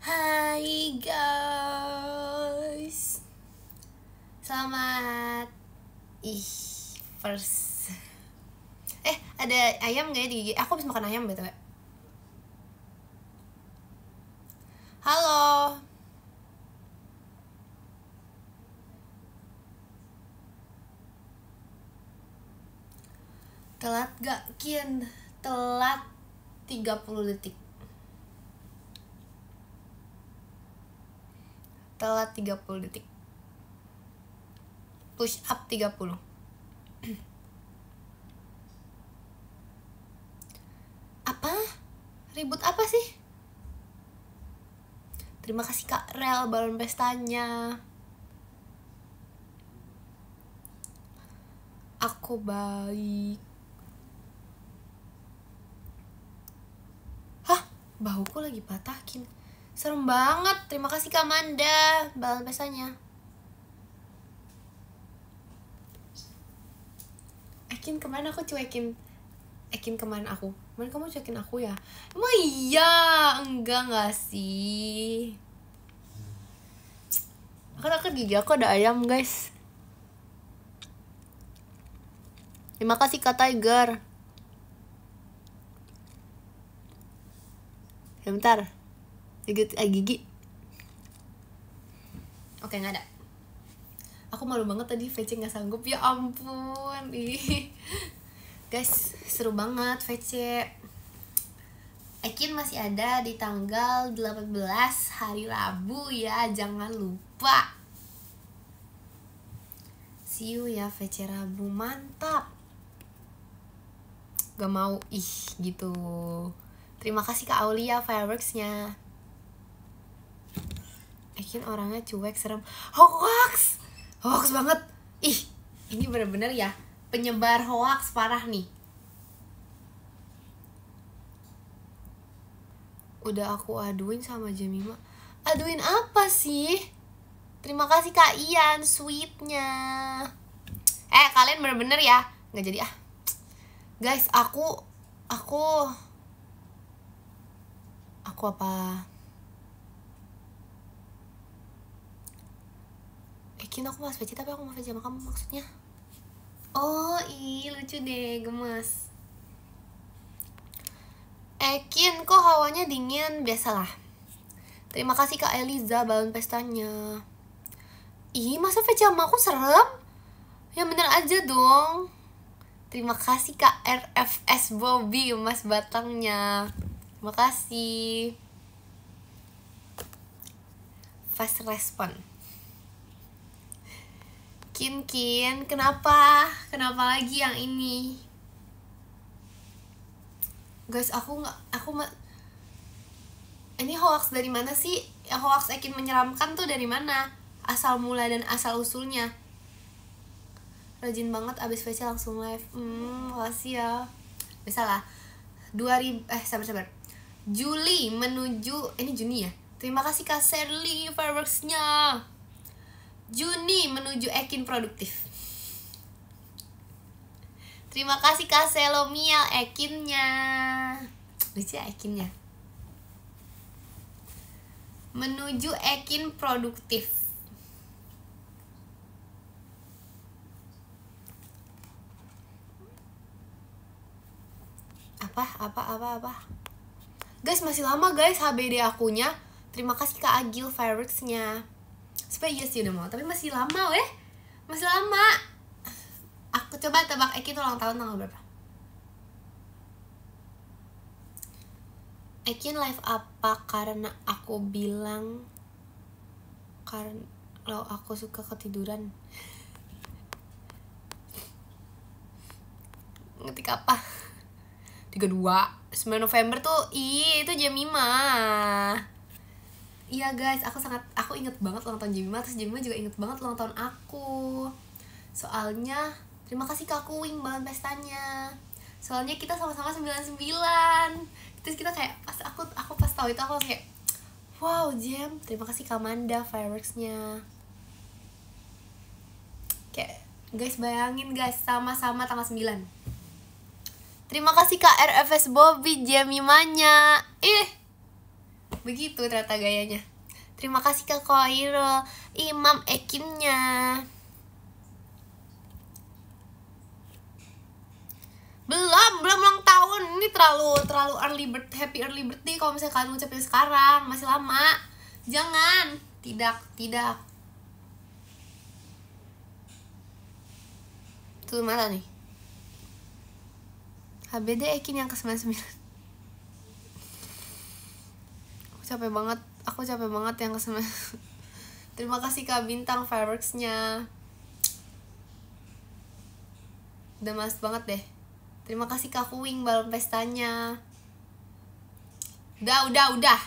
Hai guys, selamat first. Ada ayam gak ya di gigi? Aku habis makan ayam btw. Halo. Telat gak Kian? Telat 30 detik. Telat 30 detik. Push up 30. Apa? Ribut apa sih? Terima kasih Kak Rel balon pestanya. Aku baik. Hah? Bahuku lagi patahin. Serem banget. Terima kasih Kak Manda balon pestanya. Kemana aku cuekin? Kemana aku? Kemana kamu cuekin aku ya? Emang iya? Enggak sih? Aku gigi aku ada ayam guys. Terima kasih Kak Tiger. Bentar. Gigi. Oke, nggak ada. Aku malu banget tadi VC nggak sanggup. Ya ampun. Guys, seru banget VC. Ekin masih ada di tanggal 18 hari Rabu ya, jangan lupa. See you ya VC Rabu, mantap. Gak mau gitu. Terima kasih Kak Aulia fireworksnya. Ekin orangnya cuek, serem. Hoax banget. Ini bener-bener ya penyebar hoax parah nih. Udah aku aduin sama Jemima. Aduin apa sih? Terima kasih Kak Ian sweetnya. Kalian bener-bener ya nggak jadi guys. Aku apa? Ekin aku mas VC tapi aku mau VC sama kamu maksudnya. Lucu deh, gemes. Ekin kok hawanya dingin? Biasalah. Terima kasih Kak Eliza balon pestanya. Masa VC sama aku serem? Ya bener aja dong. Terima kasih Kak RFS Bobby emas batangnya. Terima kasih. Fast respon. Kin, kenapa lagi yang ini? Guys, ini hoax dari mana sih? Hoax Ekin menyeramkan tuh dari mana? Asal mula dan asal usulnya. Rajin banget abis VC langsung live. Makasih ya. Biasalah. Sabar. Juli menuju ini Juni ya. Terima kasih Kak Serly fireworksnya. Juni menuju Ekin produktif. Terima kasih Kak Selomia Ekinnya. Lucu ya Ekinnya. Menuju Ekin produktif. Apa? Guys, masih lama guys HBD akunya. Terima kasih Kak Agil fireworksnya. Supaya yes udah mau, tapi masih lama masih lama. Aku coba tebak Ekin ulang tahun tanggal berapa. Ekin live apa karena aku bilang kalau aku suka ketiduran. Ngetik apa? 9 November tuh itu Jemima. Iya guys, aku inget banget ulang tahun Jemima. Terus Jemima juga inget banget ulang tahun aku. Soalnya terima kasih Kak Kuing balon pestanya. Soalnya kita sama-sama 99. Terus kita kayak aku pas tahu itu aku langsung kayak wow Jem. Terima kasih Kak Manda fireworksnya. Kayak guys, bayangin guys, sama-sama tanggal 9. Terima kasih Kak RFS Bobby Jemimanya. Begitu ternyata gayanya. Terima kasih Kak Koirul, Imam Ekinnya. Belum ulang tahun. Ini terlalu happy early birthday kalau misalnya kalian ngucapin sekarang, masih lama. Jangan. Tidak. Tuh mana nih? HBD Ekin yang ke-99. Aku capek banget yang ke-99. Terima kasih Kak Bintang fireworks-nya. Udah males banget deh. Terima kasih Kak Kuing balon pestanya. Udah.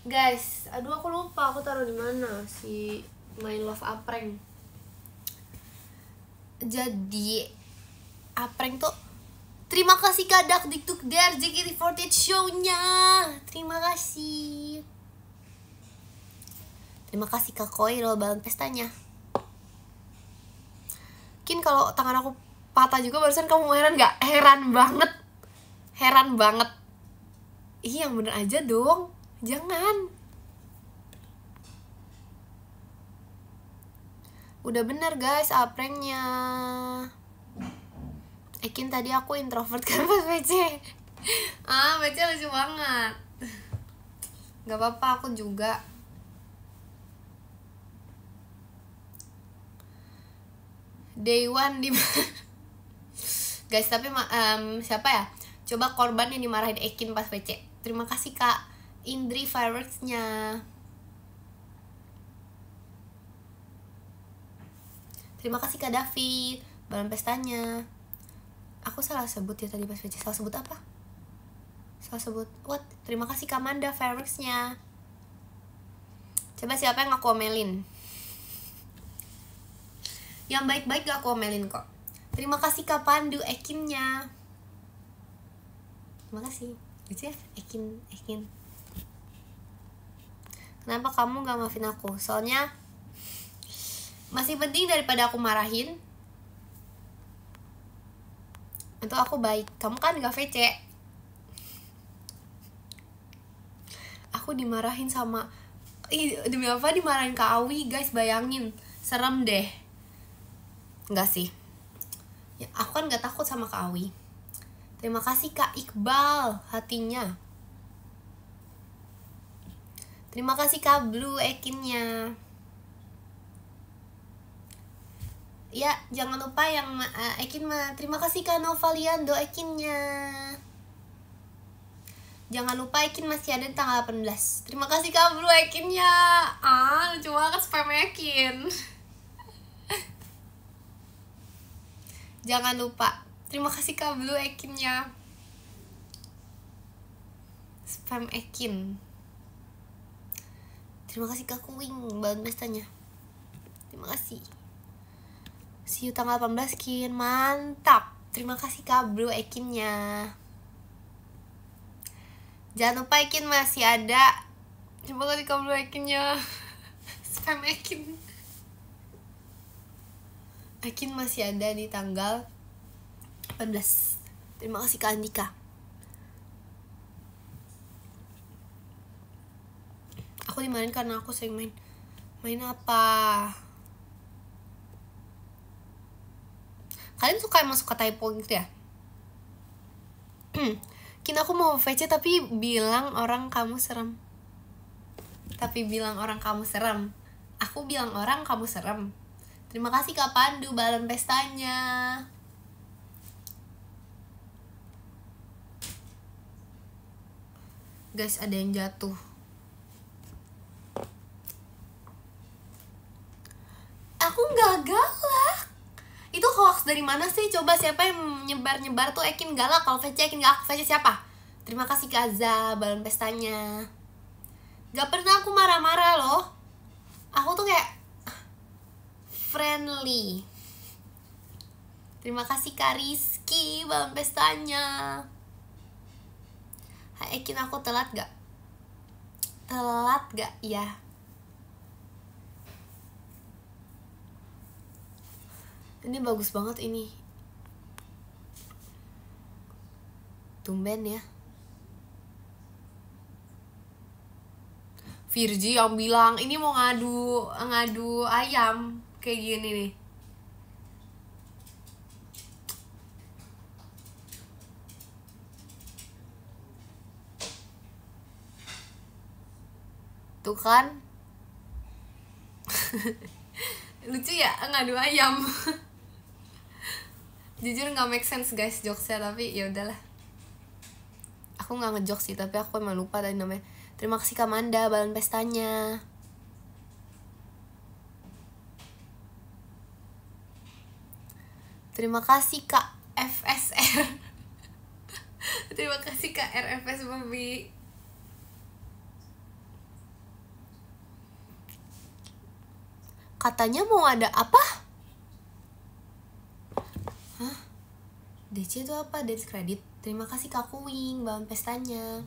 Guys, aduh aku lupa aku taruh di mana si My Love Apreng. Jadi Apreng tuh terima kasih Kak Dak Dikduk Der JKT48 show-nya. Terima kasih. Terima kasih Kak Koirul balon pestanya. Mungkin kalau tangan aku patah juga barusan kamu heran gak? Heran banget. Ih, yang bener aja dong. Jangan. Udah bener guys aprengnya. Ekin tadi aku introvert kan pas PC. PC lucu banget. Gak apa-apa, aku juga. Day one di guys, tapi siapa ya? Coba korban yang dimarahin Ekin pas PC. Terima kasih Kak Indri fireworks-nya. Terima kasih Kak David balon pestanya. Aku salah sebut ya tadi pas PC. Salah sebut apa? What? Terima kasih Kak Manda fireworks-nya. Coba siapa yang aku omelin? Yang baik-baik gak aku omelin kok. Terima kasih Kak Pandu Ekinnya. Terima kasih. Lucu ya Ekin. Kenapa kamu gak maafin aku? Soalnya masih penting daripada aku marahin. Untuk aku baik. Kamu kan gak VC. Aku dimarahin sama demi apa dimarahin Kak Awi guys, bayangin. Serem deh. Enggak sih ya, aku kan gak takut sama Kak Awi. Terima kasih Kak Iqbal hatinya. Terima kasih Kak Blue Ekinnya. Ya jangan lupa yang Ekin terima kasih Kak Novaliando Ekinnya. Jangan lupa Ekin masih ada di tanggal 18. Terima kasih Kak Blue Ekinnya. Lucu banget spam Ekin. Jangan lupa. Terima kasih Kak Blue Ekinnya. Spam Ekin. Terima kasih Kak Kuing balon pestanya. Terima kasih. See you tanggal 18 Kin. Mantap. Terima kasih Kak Blue Ekinnya. Jangan lupa Ekin masih ada. Terima kasih Kak Blue Ekinnya. Spam Ekin. Ekin masih ada di tanggal 18. Terima kasih Kak Andika. Aku dimarahin karena aku sering main apa? Kalian suka emang suka typo gitu ya? Kin aku mau VC tapi bilang orang kamu serem. Aku bilang orang kamu serem. Terima kasih Kak Pandu balon pestanya. Guys, ada yang jatuh. Aku gak galak. Itu hoax dari mana sih? Coba siapa yang nyebar tuh Ekin galak. Kalau VC Ekin galak, VC siapa? Terima kasih Kak Azza balon pestanya. Gak pernah aku marah-marah loh. Aku tuh kayak friendly. Terima kasih Kak Rizky balon pestanya. Hai Ekin, aku telat gak? Ya. Ini bagus banget ini. Tumben ya. Virgi yang bilang ini mau ngadu ayam kayak gini nih. Tuh kan. Lucu ya ngadu ayam. Jujur nggak make sense guys jokesnya, tapi ya udahlah. Aku nggak ngejok sih, tapi aku emang lupa tadi namanya. Terima kasih Kak Manda balon pestanya. Terima kasih Kak FSR. Terima kasih Kak RFS Bobby. Katanya mau ada apa? Hah? DC itu apa? Dance credit. Terima kasih Kak Kuing balon pestanya.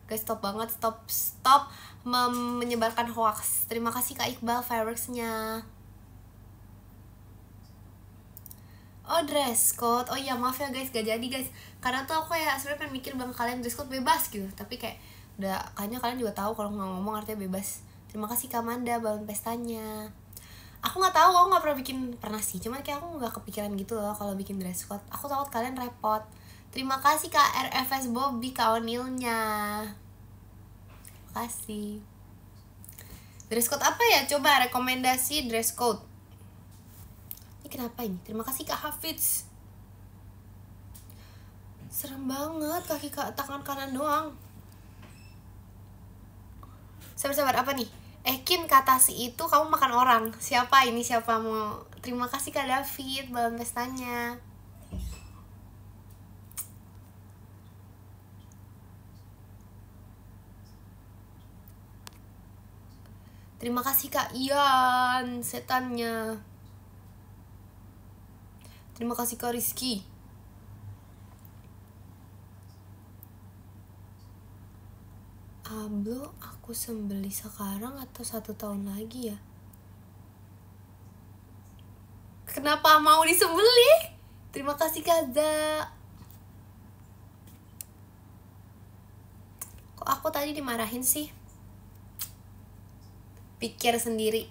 Guys, stop banget, stop menyebarkan hoax. Terima kasih Kak Iqbal fireworksnya. Oh, dress code. Oh iya, maaf ya guys, gak jadi guys. Karena tuh aku ya sebenarnya pengen mikir bang kalian dress code bebas gitu. Tapi kayak udah kayaknya kalian juga tahu kalau nggak ngomong artinya bebas. Terima kasih Kak Manda balon pestanya. Aku nggak tahu, aku nggak pernah sih. Cuman kayak aku nggak kepikiran gitu loh kalau bikin dress code. Aku takut kalian repot. Terima kasih Kak RFS Bobby, Kak Onilnya. Kasih. Dress code apa ya? Coba rekomendasi dress code. Ini kenapa ini? Terima kasih Kak Hafiz. Serem banget tangan kanan doang. Sabar apa nih? Ekin kata si itu kamu makan orang. Siapa ini? Siapa mau? Terima kasih Kak David balon pestanya. Terima kasih Kak Ian setannya. Terima kasih Kak Rizky. Ablo aku sembeli sekarang atau 1 tahun lagi ya? Kenapa mau disembeli? Terima kasih Kaza. Kok aku tadi dimarahin sih? Pikir sendiri.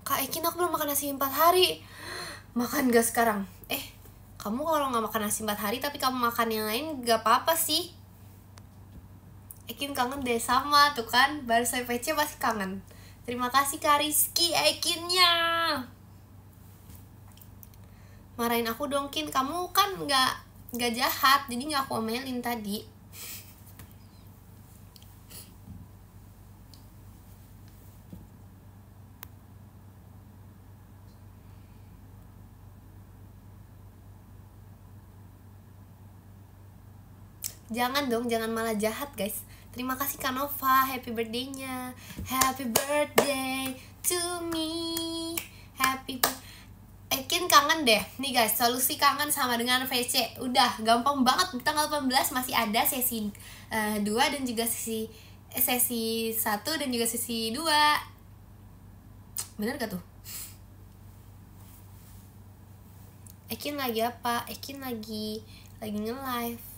Kak Ekin, aku belum makan nasi 4 hari. Makan gak sekarang? Kamu kalau gak makan nasi 4 hari tapi kamu makan yang lain gak apa-apa sih. Ekin kangen deh, sama tuh kan. Baru saya PC pasti kangen. Terima kasih Kak Rizky Ekinnya. Marahin aku dong Kin, kamu kan gak jahat, jadi gak aku omelin tadi. Jangan dong, jangan malah jahat guys. Terima kasih Kak Nova, happy birthday-nya. Happy birthday to me. Happy birthday. Ekin kangen deh. Nih guys, solusi kangen sama dengan VC. Udah, gampang banget. Tanggal 18 masih ada sesi 2 dan juga sesi 1 dan juga sesi 2. Bener gak tuh? Ekin lagi apa? Ekin lagi nge-live.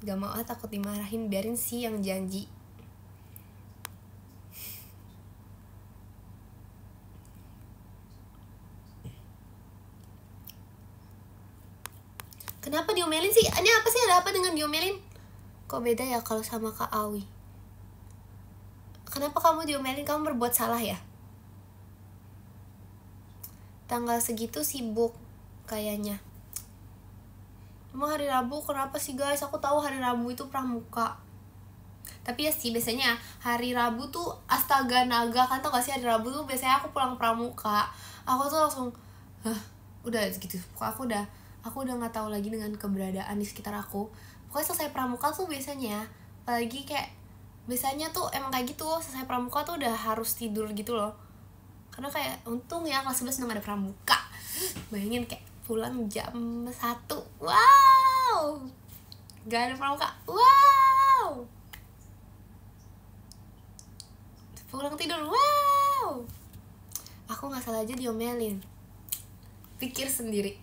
Gak mau takut dimarahin, biarin sih yang janji. Kenapa diomelin sih? Ini apa sih, ada apa dengan diomelin? Kok beda ya kalau sama Kak Awi? Kenapa kamu diomelin? Kamu berbuat salah ya? Tanggal segitu sibuk kayaknya. Emang hari Rabu kenapa sih guys? Aku tahu hari Rabu itu pramuka. Tapi ya sih biasanya hari Rabu tuh astaga naga, kan tau gak sih hari Rabu tuh biasanya aku pulang pramuka. Aku tuh langsung udah gitu. Aku udah nggak tahu lagi dengan keberadaan di sekitar aku. Pokoknya selesai pramuka tuh biasanya, apalagi kayak biasanya tuh emang kayak gitu, selesai pramuka tuh udah harus tidur gitu loh. Karena kayak untung ya kelas 11 udah gak ada pramuka. Bayangin kayak pulang jam 1. Wow, gak ada pramuka. Wow, pulang tidur. Wow, aku nggak salah aja diomelin. Pikir sendiri.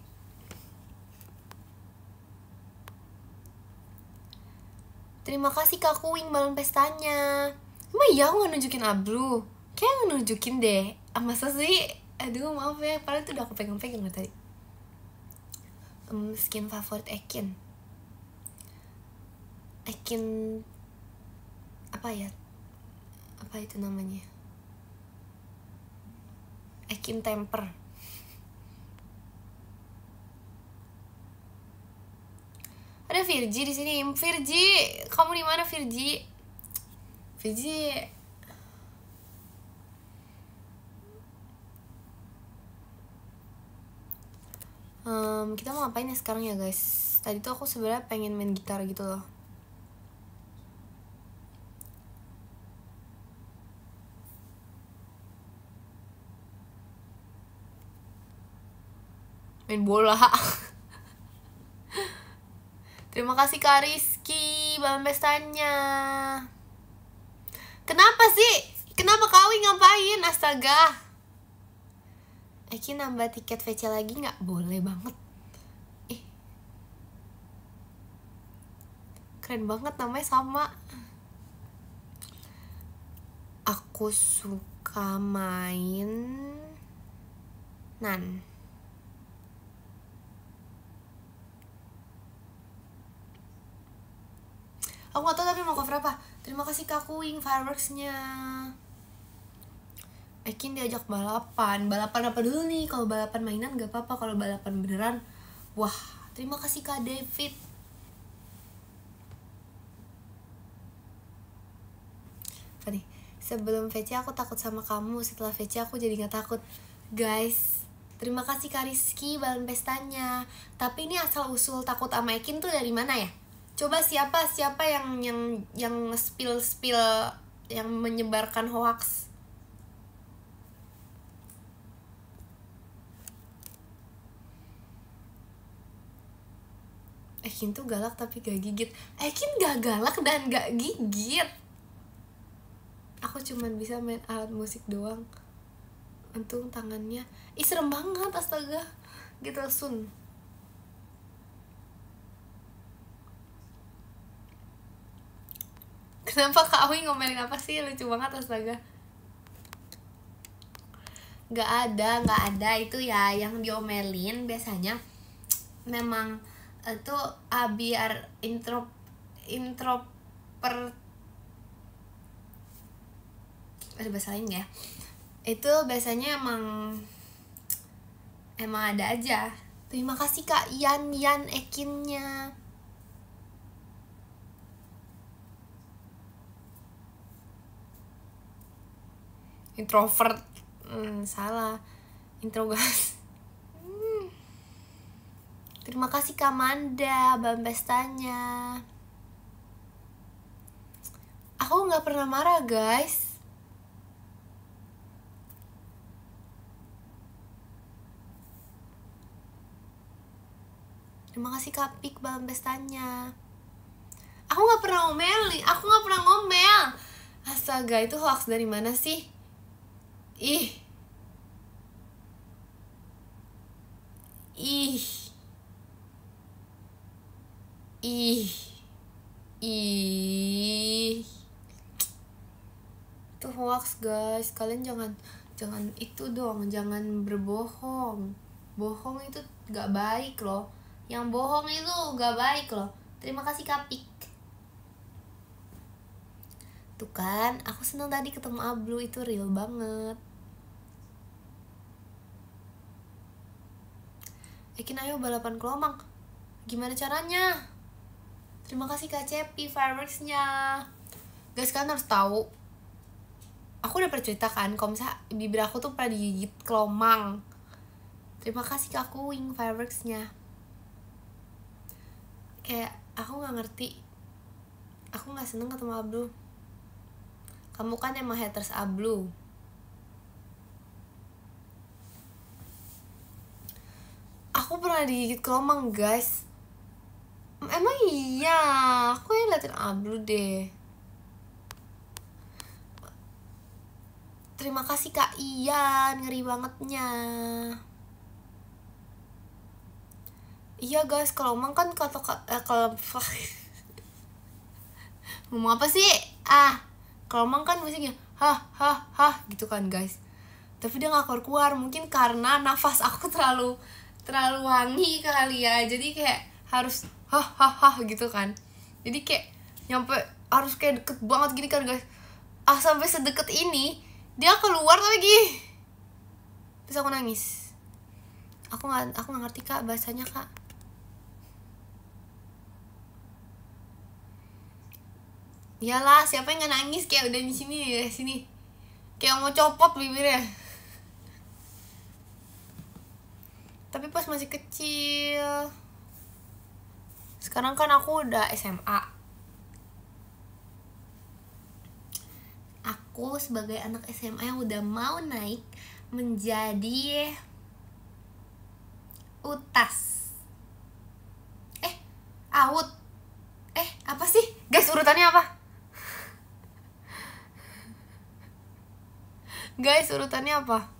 Terima kasih Kak Kuing balon pestanya. Emang iya aku gak nunjukin Ablu? Kayak nunjukin deh. Masa sih? Aduh maaf ya, padahal itu udah aku pegang-pegang tadi. Skin favorit Ekin. Ekin apa ya? Apa itu namanya? Ekin temper. Ada Virgi di sini. Virgi, kamu di mana Virgi? Virgi. Kita mau ngapain ya sekarang ya guys? Tadi tuh aku sebenarnya pengen main gitar gitu loh. Main bola. Terima kasih Kak Rizky balon pestanya. Kenapa sih? Kenapa kau ngapain? Astaga. Eki nambah tiket VC lagi nggak? Boleh banget. Keren banget, namanya sama. Aku suka main Nan. Aku gak tau tapi mau cover apa. Terima kasih Kak Kuing fireworksnya. Ekin diajak balapan. Balapan apa dulu nih? Kalau balapan mainan gak apa-apa. Kalau balapan beneran, wah, terima kasih Kak David. Apa nih? Sebelum VC aku takut sama kamu. Setelah VC aku jadi gak takut. Guys, terima kasih Kak Rizky balon pestanya. Tapi ini asal usul takut sama Ekin tuh dari mana ya? Coba siapa yang spill yang menyebarkan hoax? Ekin tuh galak tapi gak gigit. Ekin gak galak dan gak gigit. Aku cuman bisa main alat musik doang. Untung tangannya, serem banget, astaga. Gitu Sun. Kenapa Kak Awi ngomelin apa sih? Lucu banget, astaga. Gak ada itu ya. Yang diomelin biasanya memang itu biar per ada bahasa lain ya. Itu biasanya emang ada aja. Terima kasih Kak Yan Ekinnya. Introvert. Salah. Introgas. Terima kasih Kak Manda balon pestanya. Aku gak pernah marah guys. Terima kasih Kak Pik balon pestanya. Aku gak pernah ngomel nih. Aku gak pernah ngomel. Astaga, itu hoax dari mana sih? Ih. Itu hoax guys. Kalian jangan itu dong. Jangan berbohong. Bohong itu gak baik loh. Yang bohong itu gak baik loh. Terima kasih Kapik. Tuh kan, aku senang tadi ketemu Ablu, itu real banget. Ekin ayo balapan kelomang. Gimana caranya? Terima kasih Kak Cepi fireworksnya. Guys, kalian harus tahu, aku udah cerita kan kalau misalnya bibir aku tuh pernah digigit kelomang. Terima kasih Kak Kuing fireworksnya. Kayak aku gak ngerti. Aku gak seneng ketemu Ablu. Kamu kan emang haters Ablu. Aku pernah digigit kelomang guys. Emang iya, aku yang liatin Ablu deh. Terima kasih Kak Ian, ngeri bangetnya. Iya guys, kalau emang kan kalau ngomong apa sih? Kalau emang kan musiknya hah gitu kan guys. Tapi dia nggak keluar, mungkin karena nafas aku terlalu wangi kali ya. Jadi kayak harus hah gitu kan. Jadi kayak nyampe harus kayak deket banget gini kan guys. Sampai sedekat ini dia keluar lagi. Terus aku nangis. Aku nggak ngerti kak bahasanya kak. Iyalah, siapa yang nggak nangis kayak udah di sini kayak mau copot bibirnya. Tapi pas masih kecil. Sekarang kan aku udah SMA. Aku sebagai anak SMA yang udah mau naik menjadi UTAS. AUT. Apa sih? Guys, urutannya apa? Guys, urutannya apa?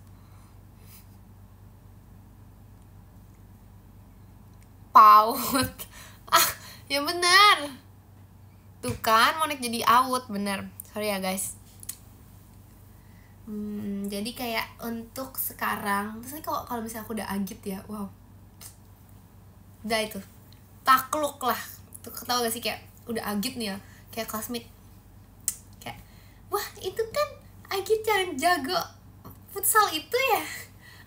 PAUD. Ya benar. Tuh kan, mau naik jadi AUT, bener. Sorry ya guys. Jadi kayak untuk sekarang, terus kalau misalnya aku udah agit ya, wow. Udah itu, takluk lah. Tuh tau gak sih kayak udah agit nih ya, kayak classmate. Kayak, wah itu kan agit yang jago futsal itu ya.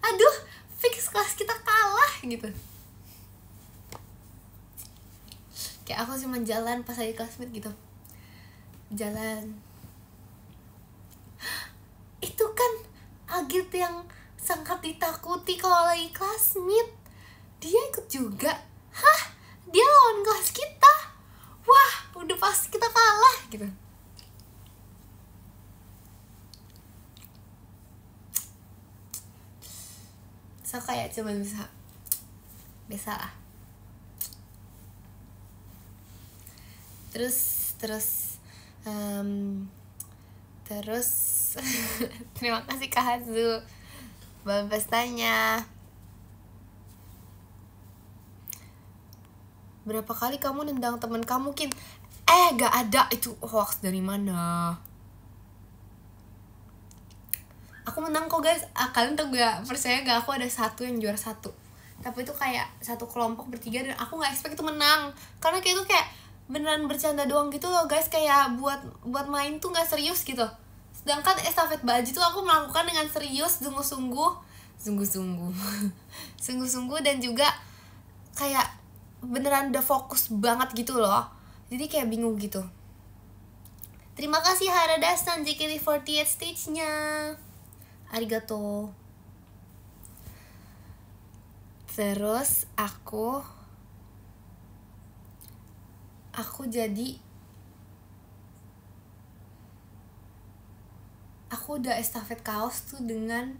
Aduh, fix kelas kita kalah gitu. Kayak aku cuma jalan pas lagi classmate gitu. Jalan. Itu kan agit yang sangat ditakuti kalau lagi classmate. Dia ikut juga. Hah? Dia lawan kelas kita. Wah, udah pasti kita kalah gitu. So kayak cuma bisa biasa lah. Terus terima kasih Kak Hazu buat pestanya. Berapa kali kamu nendang teman kamu, Kin? Gak ada, itu hoax dari mana? Aku menang kok guys. Kalian tuh gak percaya gak aku ada satu yang juara satu. Tapi itu kayak satu kelompok bertiga dan aku gak expect itu menang. Karena kayak itu kayak beneran bercanda doang gitu loh guys. Kayak buat main tuh gak serius gitu. Sedangkan estafet baju tuh aku melakukan dengan serius, sungguh-sungguh dan juga kayak beneran udah fokus banget gitu loh. Jadi kayak bingung gitu. Terima kasih Harada-san JKT48 stage-nya. Arigato. Terus aku udah estafet kaos tuh dengan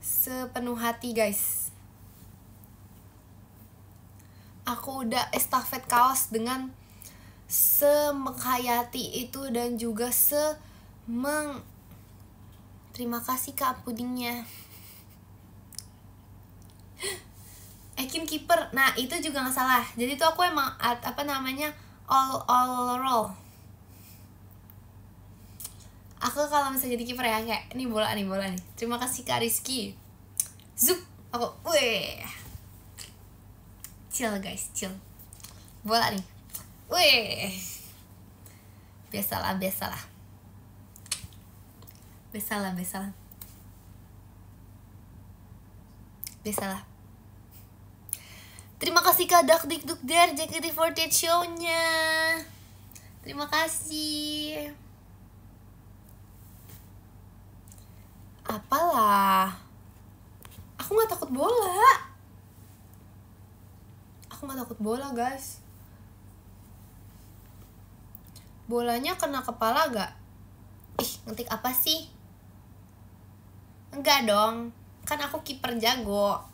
sepenuh hati guys. Aku udah estafet kaos dengan semenghayati itu dan juga terima kasih Kak pudingnya. Ekin kiper. Nah, itu juga gak salah. Jadi tuh aku emang all roll. Aku kalau misalnya jadi kiper ya kayak ini bola nih. Terima kasih Kak Rizky. Zup. Aku chill guys, chill. Bola nih. Biasalah. Terima kasih Kak Dakdikdukder JKT48 show-nya. Terima kasih. Apalah. Aku gak takut bola. Guys. Bolanya kena kepala gak? Ngetik apa sih? Enggak dong. Kan aku kiper jago.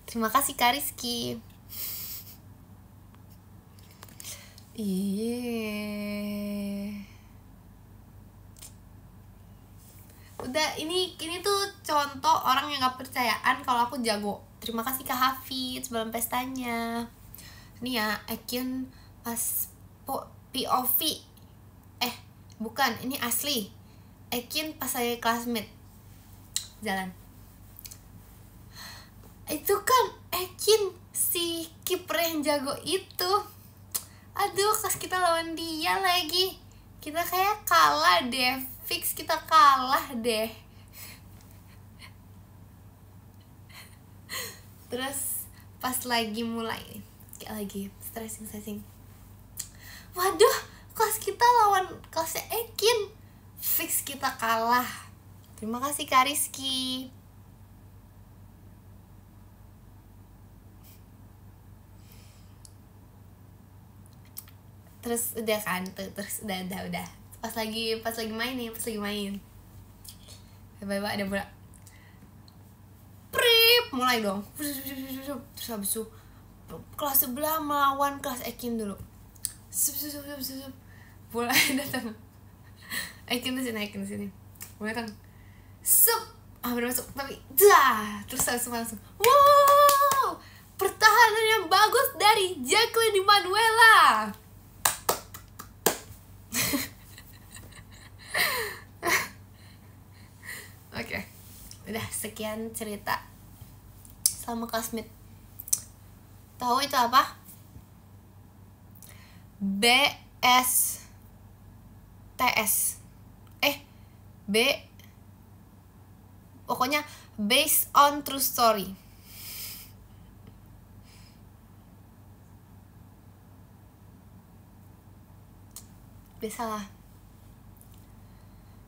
Terima kasih Kak Rizky. Udah, ini tuh contoh orang yang gak percayaan kalau aku jago. Terima kasih Kak Hafiz sebelum pestanya. Ini ya, Ekin pas POV. Bukan, ini asli. Ekin pas saya classmate jalan. Itu kan Ekin, si kiper yang jago itu. Aduh, pas kita lawan dia lagi, kita kayak kalah deh. Fix kita kalah deh. Terus pas lagi mulai, kayak lagi stressing. Waduh, kelas kita lawan kelasnya Ekin, fix kita kalah. Terima kasih Kak Rizky. Terus udah kan tuh, terus udah pas lagi main tiba-tiba ada bola, prip, mulai dong. Terus habis itu kelas sebelah melawan kelas Ekin dulu, bola datang. Ekin di sini bola datang, hampir masuk, tapi terus langsung wow, pertahanan yang bagus dari Jacqueline Manuela. Oke, udah sekian cerita sama classmate. Tahu itu apa? BSTS. Pokoknya based on true story. Biasalah.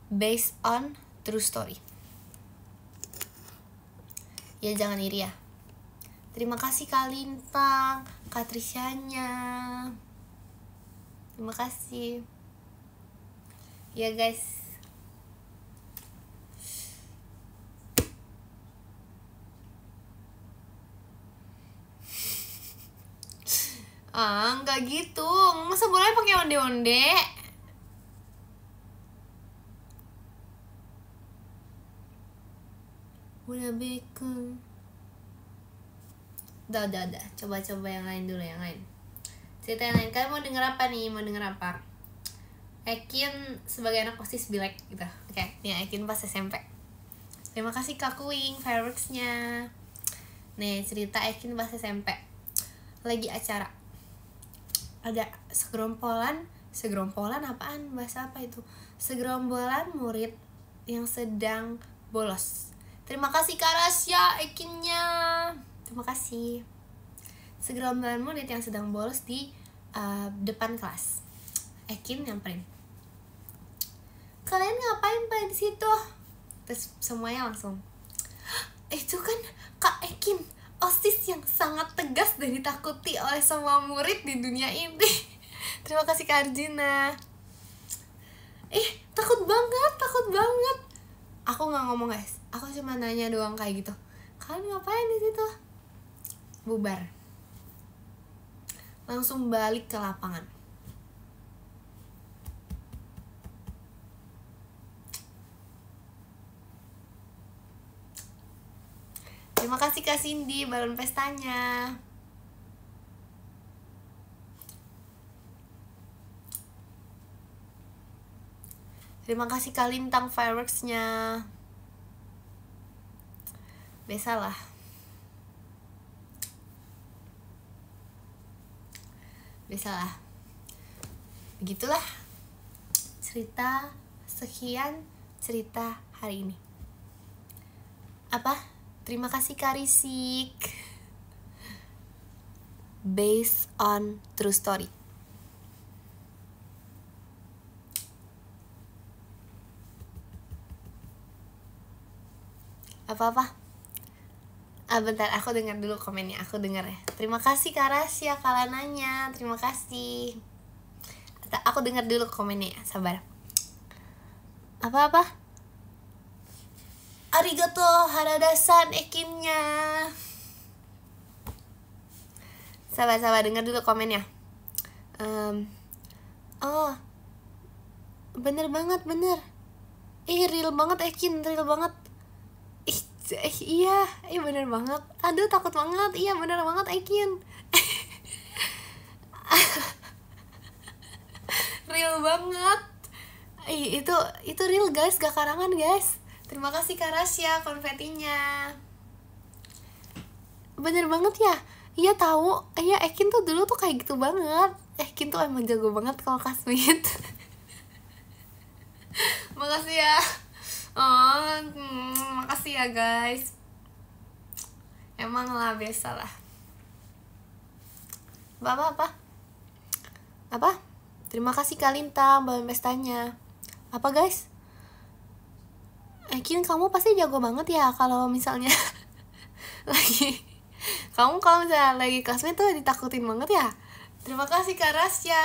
Based on true story. Ya jangan iri ya. Terima kasih Kak Lintang, Kak Trisyanya. Terima kasih. Ya guys. Enggak gitu. Masa bolanya pakai onde-onde? Udah bacon. Udah. Coba yang lain dulu, yang lain. Cerita yang lain. Kalian mau denger apa nih? Ekin sebagai anak OSIS bilek gitu. Oke, nih Ekin pas SMP. Terima kasih Kak Kuing fireworksnya. Nih cerita Ekin pas SMP. Lagi acara. Ada segerombolan apaan? Bahasa apa itu? Segerombolan murid yang sedang bolos. Terima kasih Kak Rasya Ekinnya. Terima kasih. Segerombolan murid yang sedang bolos di depan kelas. Ekin nyamperin. Kalian ngapain pada di situ? Terus semuanya langsung, itu kan Kak Ekin, OSIS yang sangat tegas dan ditakuti oleh semua murid di dunia ini. Terima kasih Kak Arjuna. Takut banget. Aku nggak ngomong guys, aku cuma nanya doang kayak gitu. Kalian ngapain di situ? Bubar. Langsung balik ke lapangan. Terima kasih Kak Cindy balon pestanya. Terima kasih Kak Lintang fireworksnya. Biasalah. Begitulah sekian cerita hari ini. Apa? Terima kasih Kak Risik. Based on true story. Apa-apa? Bentar, aku dengar dulu komennya. Aku dengar ya. Terima kasih Kak Rasya, Kalananya. Terima kasih. Aku dengar dulu komennya ya. Sabar. Apa-apa? Arigato Harada-san Ekinnya. Sabar dengar dulu komennya. Oh, bener banget, bener. Real banget Ekin, real banget. Iya, bener banget. Aduh, takut banget. Iya, bener banget Ekin. Real banget. Itu real guys, gak karangan guys. Terima kasih Kak Rasya konfetinya. Bener banget ya. Iya tahu. Iya, Ekin tuh dulu tuh kayak gitu banget. Ekin tuh emang jago banget kalau kasmit. Makasih ya. Makasih ya guys. Emang lah, biasa lah. Apa? Terima kasih Kak Lintang balon pestanya. Apa guys? Ekin kamu pasti jago banget ya kalau misalnya kamu kalau misalnya lagi kasmet tuh ditakutin banget ya. Terima kasih Kak Rasya.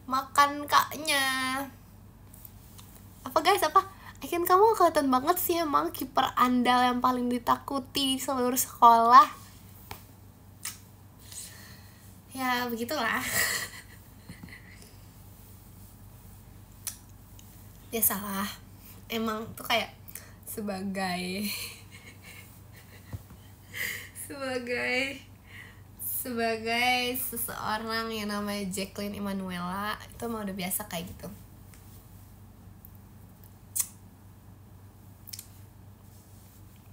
Makan kaknya. Apa guys, apa? Ekin kamu kelihatan banget sih emang kiper andal yang paling ditakuti di seluruh sekolah. Ya begitulah. Biasalah. Emang tuh kayak sebagai seseorang yang namanya Jacqueline Emanuela, itu mah udah biasa kayak gitu.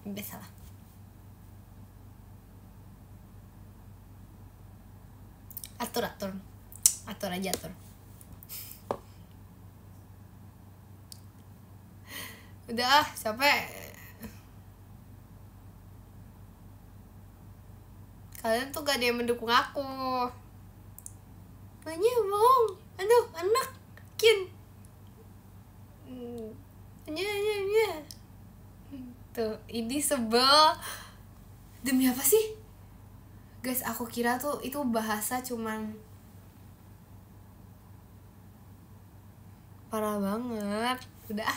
Biasalah. Atur aja. Udah capek. Kalian tuh gak ada yang mendukung aku. Nanya bong. Aduh, anak Kin. Nanya. Tuh, ini sebel. Demi apa sih? Guys, aku kira tuh itu bahasa cuman parah banget. Udah.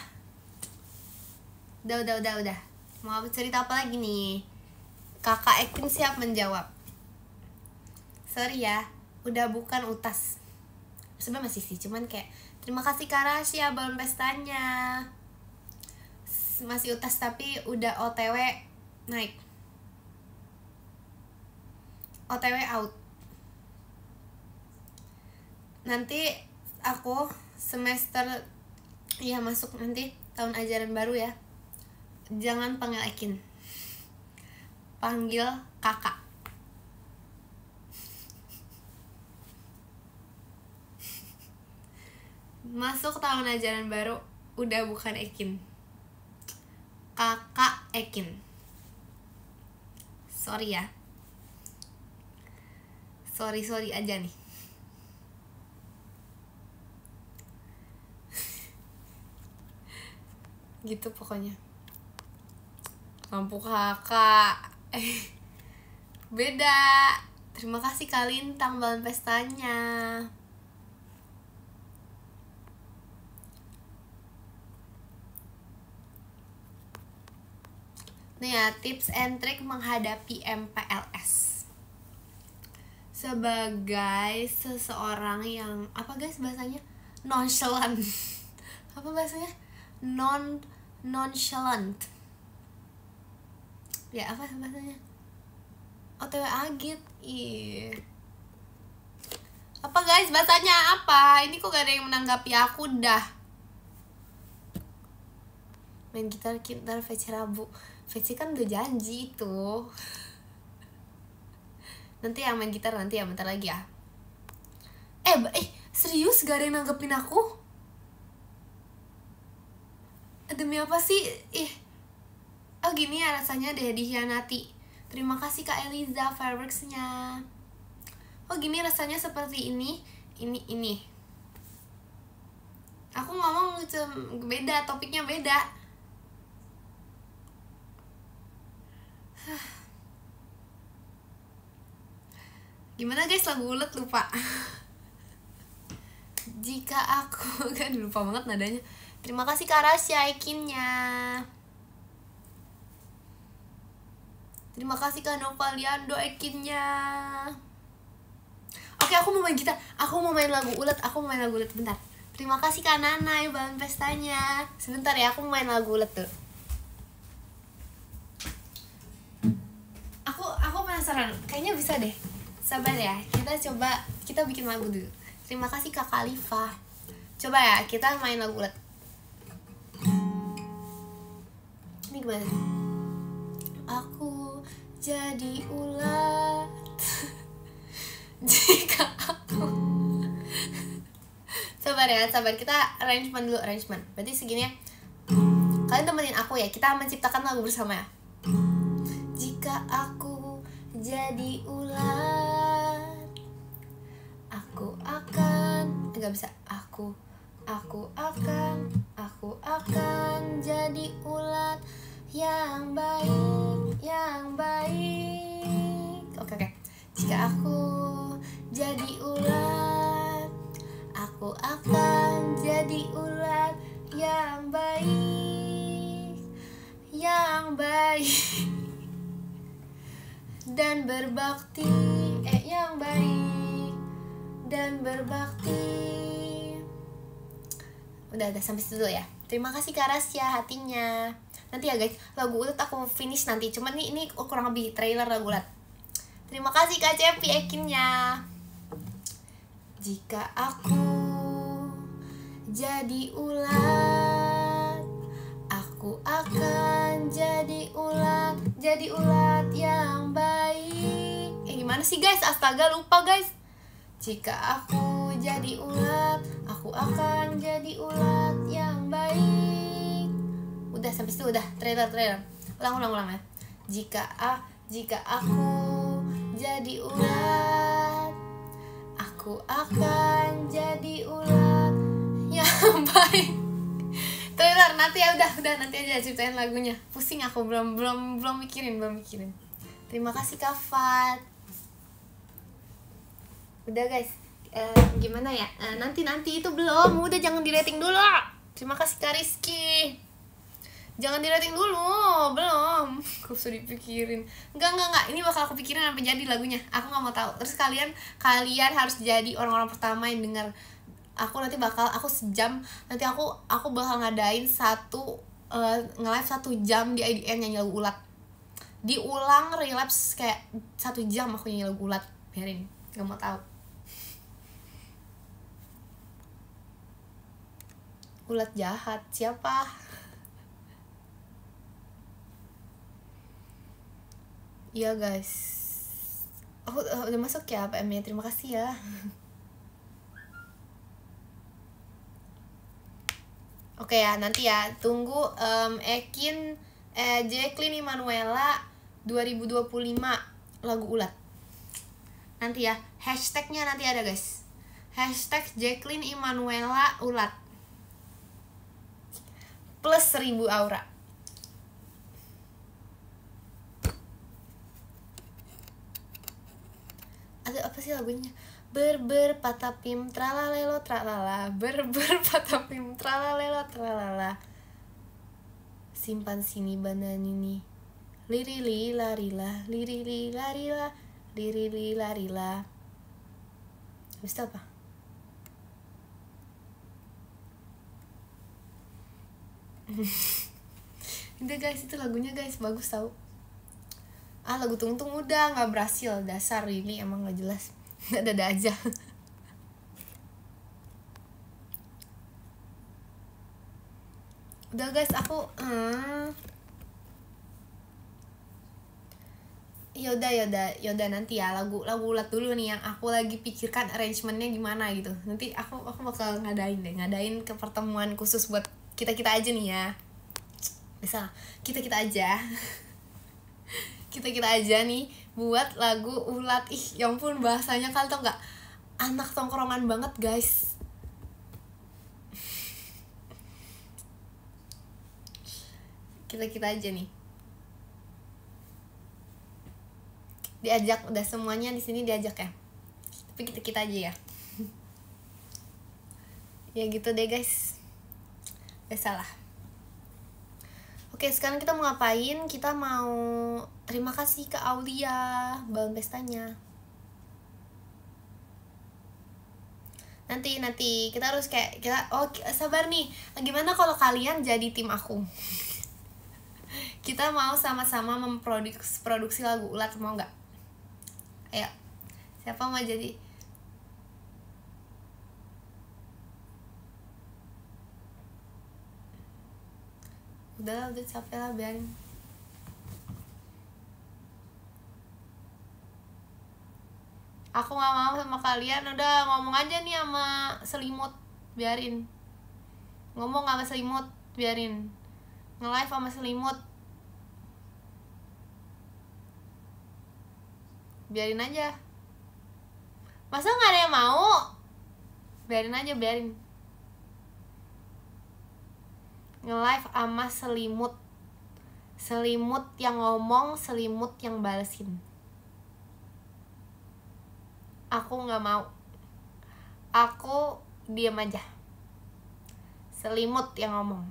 Mau cerita apa lagi nih? Kakak Ekin siap menjawab. Sorry ya, udah bukan utas. Sebenarnya masih sih, cuman kayak terima kasih Kak Rasya balon pestanya. Masih utas tapi udah OTW naik. OTW out. Nanti aku semester masuk nanti tahun ajaran baru ya. Jangan panggil Ekin. Panggil kakak. Masuk tahun ajaran baru udah bukan Ekin. Kakak Ekin. Sorry ya. Sorry aja nih. Gitu pokoknya. Lampu kakak. Beda. Terima kasih Kak Lintang balon pestanya. Nih ya, tips and trick menghadapi MPLS. Sebagai seseorang yang apa guys bahasanya? Nonchalant. Apa bahasanya? Nonchalant. Ya apa bahasanya? OTW agit. Ih. Apa guys bahasanya apa? Ini kok gak ada yang menanggapi aku dah. Main gitar VC Rabu. VC kan udah janji itu. Nanti yang main gitar nanti ya, bentar lagi ya. Serius gak ada yang nanggepin aku? Demi apa sih? Oh gini ya rasanya deh dikhianati. Terima kasih Kak Eliza fireworks-nya. Oh gini rasanya seperti ini. Aku ngomong beda, topiknya beda. Gimana guys lagu ulet lupa. Jika aku kan lupa banget nadanya. Terima kasih Kak Rasya Ekinnya. Terima kasih Kak Novaliando Ekinnya. Oke, aku mau main gitar. Aku mau main lagu ulet. Bentar. Terima kasih Kak Nana ya balon pestanya. Sebentar ya, aku mau main lagu ulet tuh. Aku penasaran. Kayaknya bisa deh. Sabar ya. Kita bikin lagu dulu. Terima kasih Kak Khalifa. Coba ya, kita main lagu ulet. Ini gimana? Aku jadi ulat. Jika aku sabar kita arrangement dulu. Berarti segini ya, kalian temenin aku ya, kita menciptakan lagu bersama ya. Jika aku jadi ulat, aku akan nggak bisa. Aku akan jadi ulat yang baik. Oke. Jika aku jadi ulat, aku akan jadi ulat yang baik dan berbakti. Yang baik dan berbakti. Udah sampai situ dulu ya. Terima kasih Kak Rasya hatinya. Nanti ya guys, lagu ulet aku finish nanti. Cuman ini kurang lebih trailer lagu ulet. Terima kasih Kak Cepi Ekinnya. Jika aku jadi ulat, aku akan jadi ulat yang baik. Gimana sih guys? Astaga, lupa guys. Jika aku jadi ulat, aku akan jadi ulat yang baik. Udah sampai situ, udah trailer. Ulang ya. Jika aku jadi ulat, aku akan jadi ulat yang baik. Trailer nanti ya, udah nanti aja ciptain lagunya. Pusing aku, belum mikirin. Terima kasih Kak Fat. Udah guys, gimana ya? Nanti itu belum, udah jangan di rating dulu. Terima kasih Kak Rizky. Jangan di rating dulu, belum. Aku sudah dipikirin. Enggak. Ini bakal aku pikirin sampai jadi lagunya. Aku nggak mau tahu. Terus kalian harus jadi orang-orang pertama yang dengar. Aku sejam. Nanti aku bakal ngadain nge-live 1 jam di IDN nyanyi lagu ulat. Diulang relapse kayak 1 jam aku nyanyi lagu ulat. Biarin, nggak mau tahu. Ulat jahat siapa? Iya guys, aku udah masuk ya PM-nya. Terima kasih ya. Oke ya, nanti ya tunggu Jacqueline Emanuela 2025 lagu ulat. Nanti ya, hashtagnya nanti ada guys. Hashtag Jacqueline Emanuela ulat plus 1000 aura. Ada apa sih lagunya? Berber patapim tralalelo tralala. Berber patapim tralalelo tralala. Simpan sini bananini. Lirili larila, lirili larila, lirili larila. Habis itu apa? Udah guys, itu lagunya guys, bagus tau. Lagu Tungtung udah nggak berhasil, dasar ini emang nggak jelas. Dada aja. Udah guys, aku Yaudah nanti ya lagu ulat dulu nih yang aku lagi pikirkan arrangementnya gimana gitu. Nanti aku bakal ngadain ke pertemuan khusus buat kita aja nih ya. Bisa kita aja. kita aja nih buat lagu ulat. Ya ampun, bahasanya kalian tau nggak, anak tongkrongan banget guys. Kita aja nih diajak, udah semuanya di sini diajak ya, tapi kita aja ya. Ya gitu deh guys, biasalah. Oke, sekarang kita mau ngapain? Kita mau terima kasih ke Aulia balon pestanya. Nanti kita harus kayak sabar nih. Gimana kalau kalian jadi tim aku? Kita mau sama-sama memproduksi lagu ulat, mau nggak? Ayo, siapa mau jadi? Udah capek lah, biarin. Aku nggak mau sama kalian, udah ngomong aja nih sama selimut, biarin. Ngomong sama selimut, biarin. Nge-live sama selimut, biarin aja. Masa nggak ada yang mau? Biarin aja, biarin. Nge-live sama selimut, selimut yang ngomong, selimut yang balesin. Aku nggak mau, aku diam aja. Selimut yang ngomong.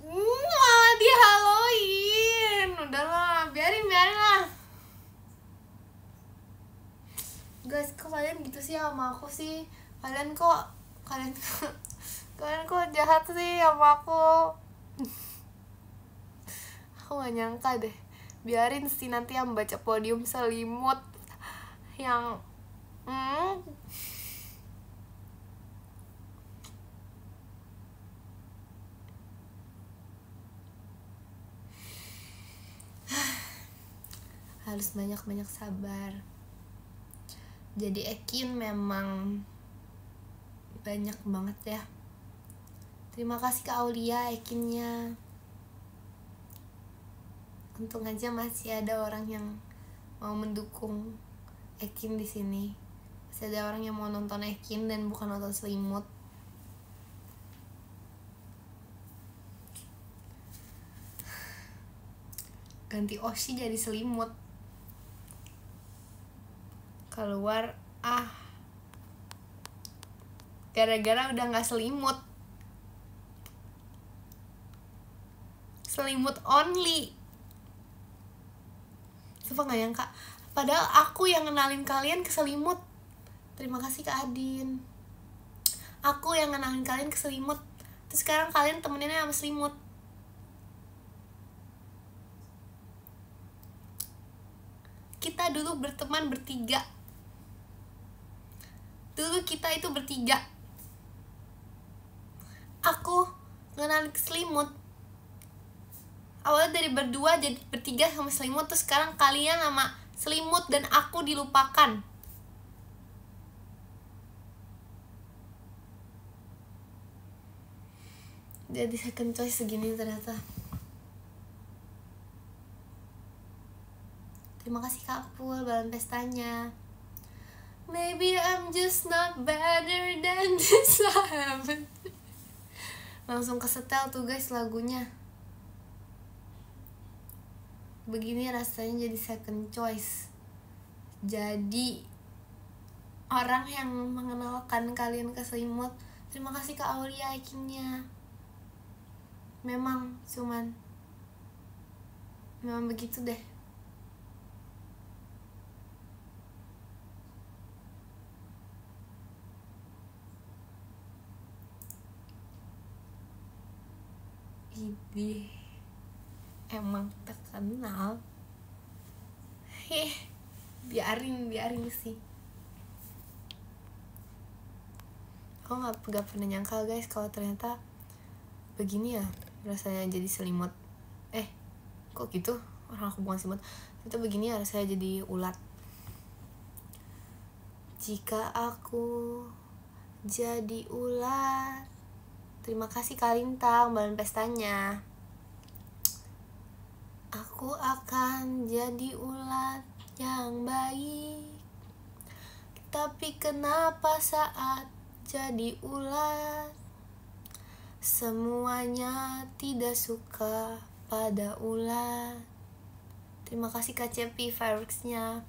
Malah dihaloin. Udahlah, biarin lah. Guys, kok kalian gitu sih sama aku sih? Kalian kok jahat sih sama aku. Aku gak nyangka deh. Biarin sih nanti yang baca podium selimut yang harus banyak-banyak sabar. Jadi Ekin memang banyak banget ya. Terima kasih ke Aulia Ekinnya. Untung aja masih ada orang yang mau mendukung Ekin di sini. Masih ada orang yang mau nonton Ekin dan bukan nonton selimut. Ganti Oshi jadi selimut. Keluar gara-gara udah gak selimut. Selimut only. Sumpah gak nyangka. Padahal aku yang kenalin kalian ke selimut. Terima kasih Kak Adin. Aku yang kenalin kalian ke selimut. Terus sekarang kalian temeninnya sama selimut. Kita dulu berteman bertiga. Dulu kita itu bertiga. Aku kenalin ke selimut. Awalnya dari berdua jadi bertiga sama selimut. Terus sekarang kalian sama selimut dan aku dilupakan. Jadi second choice segini ternyata. Terima kasih Kak Pul balon pestanya. Maybe I'm just not better than this. Langsung kesetel tuh guys lagunya. Begini rasanya jadi second choice. Jadi orang yang mengenalkan kalian ke selimut. Terima kasih Kak Aulia Ekinnya. Memang begitu deh. Ini emang terkenal. Biarin sih. Aku gak pernah nyangka guys kalau ternyata begini ya rasanya jadi selimut. Kok gitu? Orang aku bukan selimut. Itu begini ya rasanya jadi ulat. Jika aku jadi ulat. Terima kasih Kak Lintang balon pestanya. Aku akan jadi ulat yang baik. Tapi kenapa saat jadi ulat semuanya tidak suka pada ulat. Terima kasih Kak Cepi fireworksnya.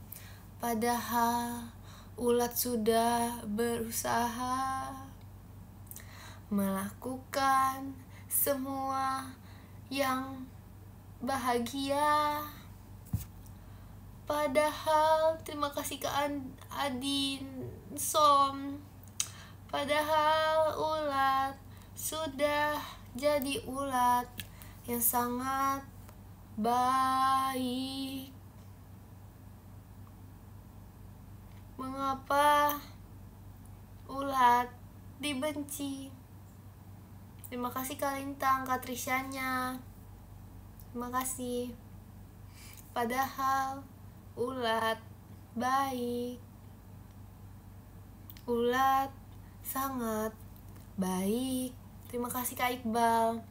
Padahal ulat sudah berusaha melakukan semua yang bahagia. Padahal terima kasih ke Adin Som. Padahal ulat sudah jadi ulat yang sangat baik. Mengapa ulat dibenci? Terima kasih Kak Lintang, Kak Trisyanya. Terima kasih. Padahal ulat baik. Ulat sangat baik. Terima kasih Kak Iqbal.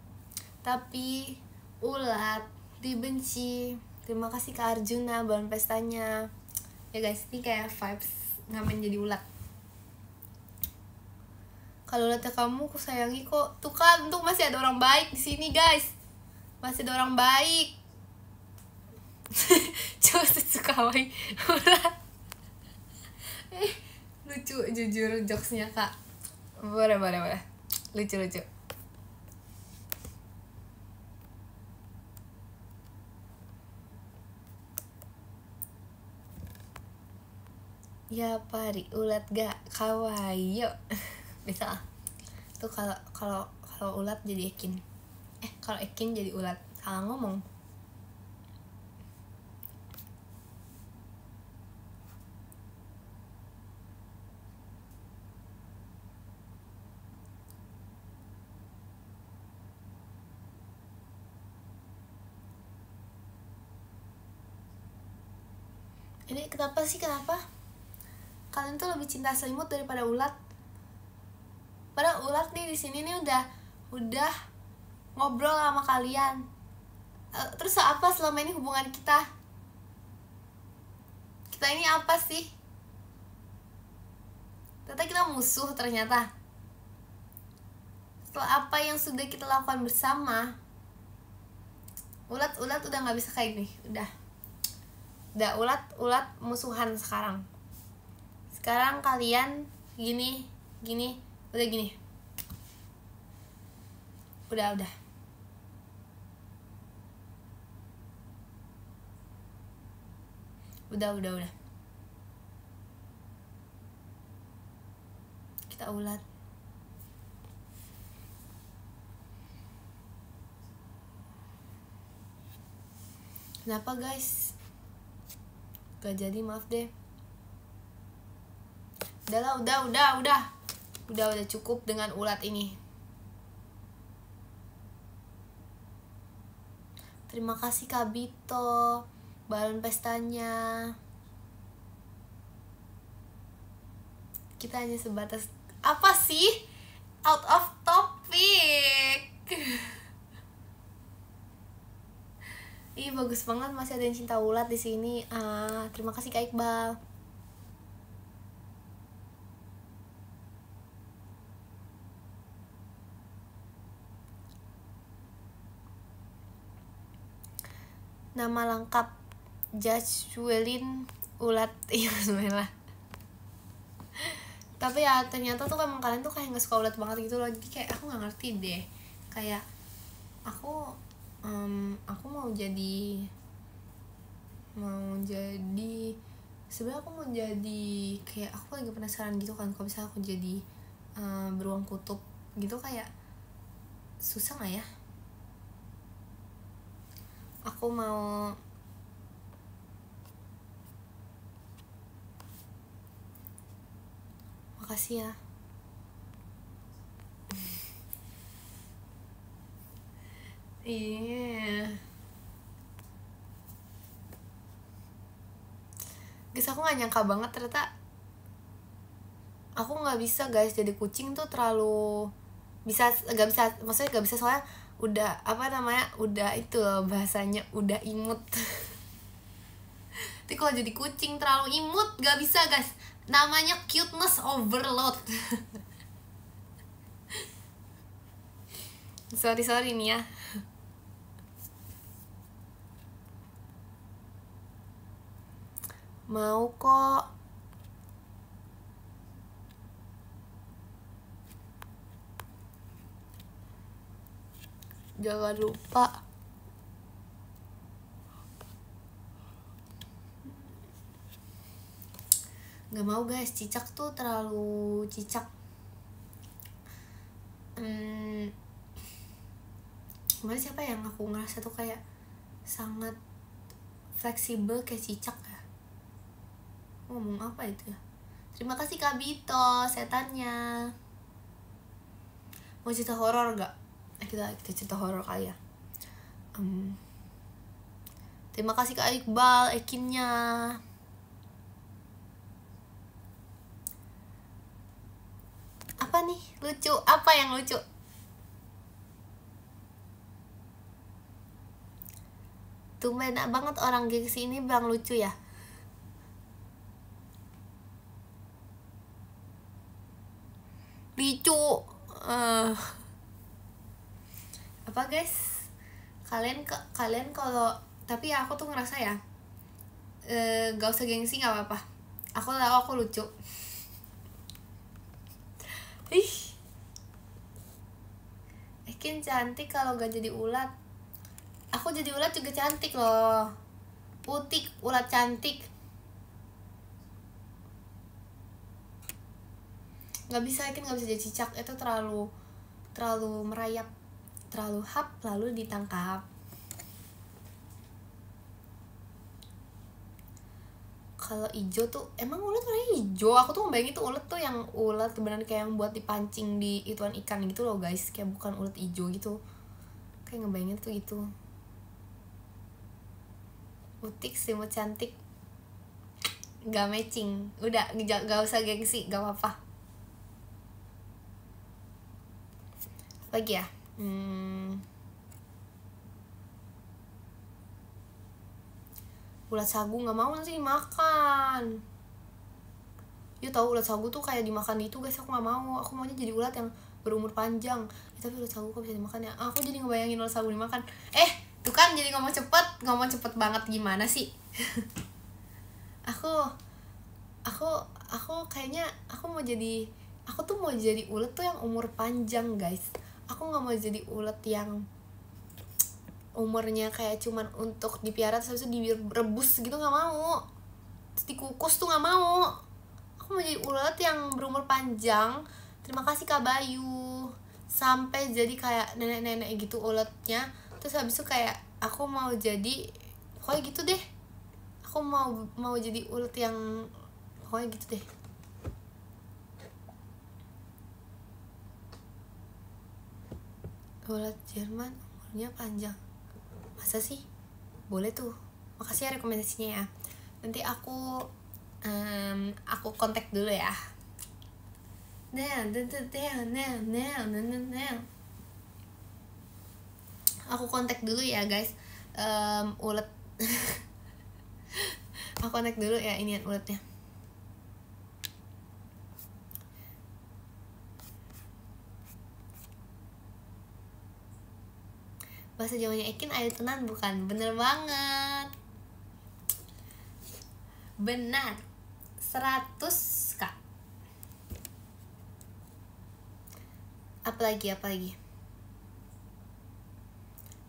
Tapi ulat dibenci. Terima kasih Kak Arjuna, balon pestanya. Ya guys, ini kayak vibes ngamen jadi ulat. Kalau ulatnya kamu, aku sayangi kok. Tuh kan, tuh masih ada orang baik di sini guys. Masih ada orang baik. Coba suka ulat. Lucu jujur jokesnya Kak. Boleh. Lucu. Ya pari ulat gak kawaii yuk. Bisa lah. Tuh kalau ulat jadi Ekin. Kalau Ekin jadi ulat. Salah ngomong. Ini kenapa? Kalian tuh lebih cinta selimut daripada ulat. Padahal ulat nih di sini nih udah ngobrol sama kalian. Terus apa selama ini hubungan kita? Kita ini apa sih? Ternyata kita musuh ternyata. Setelah apa yang sudah kita lakukan bersama, ulat udah nggak bisa kayak gini. Udah ulat musuhan sekarang. Sekarang kalian gini udah gini. Udah kita ulat. Kenapa guys? Gak jadi, maaf deh. Udah cukup dengan ulat ini. Terima kasih Kak Bito, balon pestanya. Kita hanya sebatas apa sih? Out of topic. Ih, bagus banget masih ada yang cinta ulat di sini. Terima kasih Kak Iqbal. Nama lengkap Jaswelin Ulat. Iya, bismillah. Tapi ya ternyata tuh emang kalian tuh kayak gak suka ulat banget gitu loh. Jadi kayak aku gak ngerti deh. Kayak aku mau jadi sebenarnya aku mau jadi kayak, aku lagi penasaran gitu kan, kalau misalnya aku jadi beruang kutub gitu, kayak susah gak ya? Aku mau makasih ya. Iya. Guys, aku gak nyangka banget ternyata aku gak bisa guys jadi kucing tuh, terlalu gak bisa maksudnya gak bisa soalnya udah udah itu loh bahasanya, udah imut. Tapi kalau jadi kucing terlalu imut gak bisa guys, namanya cuteness overload. sorry nih ya. Mau kok. Jangan lupa Gak mau guys, cicak tuh terlalu cicak. Kemarin siapa yang aku ngerasa tuh kayak sangat fleksibel kayak cicak ya, ngomong apa itu ya. Terima kasih Kak Bito, setannya. Mau cerita horor gak? Kita cerita horor kali ya. Terima kasih Kak Iqbal, Ekinnya. Apa nih lucu? Apa yang lucu? Tumben banget orang gengsi ini bilang lucu ya. Lucu. Apa guys? Kalian kalau, tapi ya aku tuh ngerasa ya, gak usah gengsi, gak apa-apa. Aku tahu aku lucu. Ekin cantik kalau gak jadi ulat. Aku jadi ulat juga cantik loh. Putih, ulat cantik. Gak bisa, Ekin gak bisa jadi cicak. Itu terlalu merayap, terlalu hap lalu ditangkap. Kalau ijo tuh emang ulat warnanya hijau. Aku tuh ngebayangin tuh ulat tuh yang ulat beneran kayak yang buat dipancing di ituan ikan gitu loh guys, kayak bukan ulat hijau gitu. Kayak ngebayangin tuh gitu. Utik semut cantik. Gak matching. Udah gak usah gengsi, gak apa-apa. Lagi ya. Ulat sagu nggak mau sih makan. You tahu ulat sagu tuh kayak dimakan itu guys, aku nggak mau. Aku maunya jadi ulat yang berumur panjang. Ya, tapi ulat sagu kok bisa dimakan ya? Aku jadi ngebayangin ulat sagu dimakan. Tuh kan jadi ngomong cepet banget gimana sih? aku kayaknya aku tuh mau jadi ulat tuh yang umur panjang guys. Aku nggak mau jadi ulat yang umurnya kayak cuman untuk dipiara terus habis itu direbus gitu, nggak mau. Terus dikukus tuh nggak mau. Aku mau jadi ulat yang berumur panjang. Terima kasih Kak Bayu. Sampai jadi kayak nenek-nenek gitu ulatnya. Terus habis itu kayak aku mau jadi pokoknya gitu deh. Aku mau jadi ulat yang pokoknya gitu deh. Ulat Jerman umurnya panjang. Masa sih? Boleh tuh. Makasih ya rekomendasinya ya. Nanti aku kontak dulu ya. Aku kontak dulu ya guys. Ulet. Aku kontak dulu ya inian uletnya. Bahasa Jawanya Ekin ayo tenan bukan? Bener banget. Benar. 100 Kak. Apalagi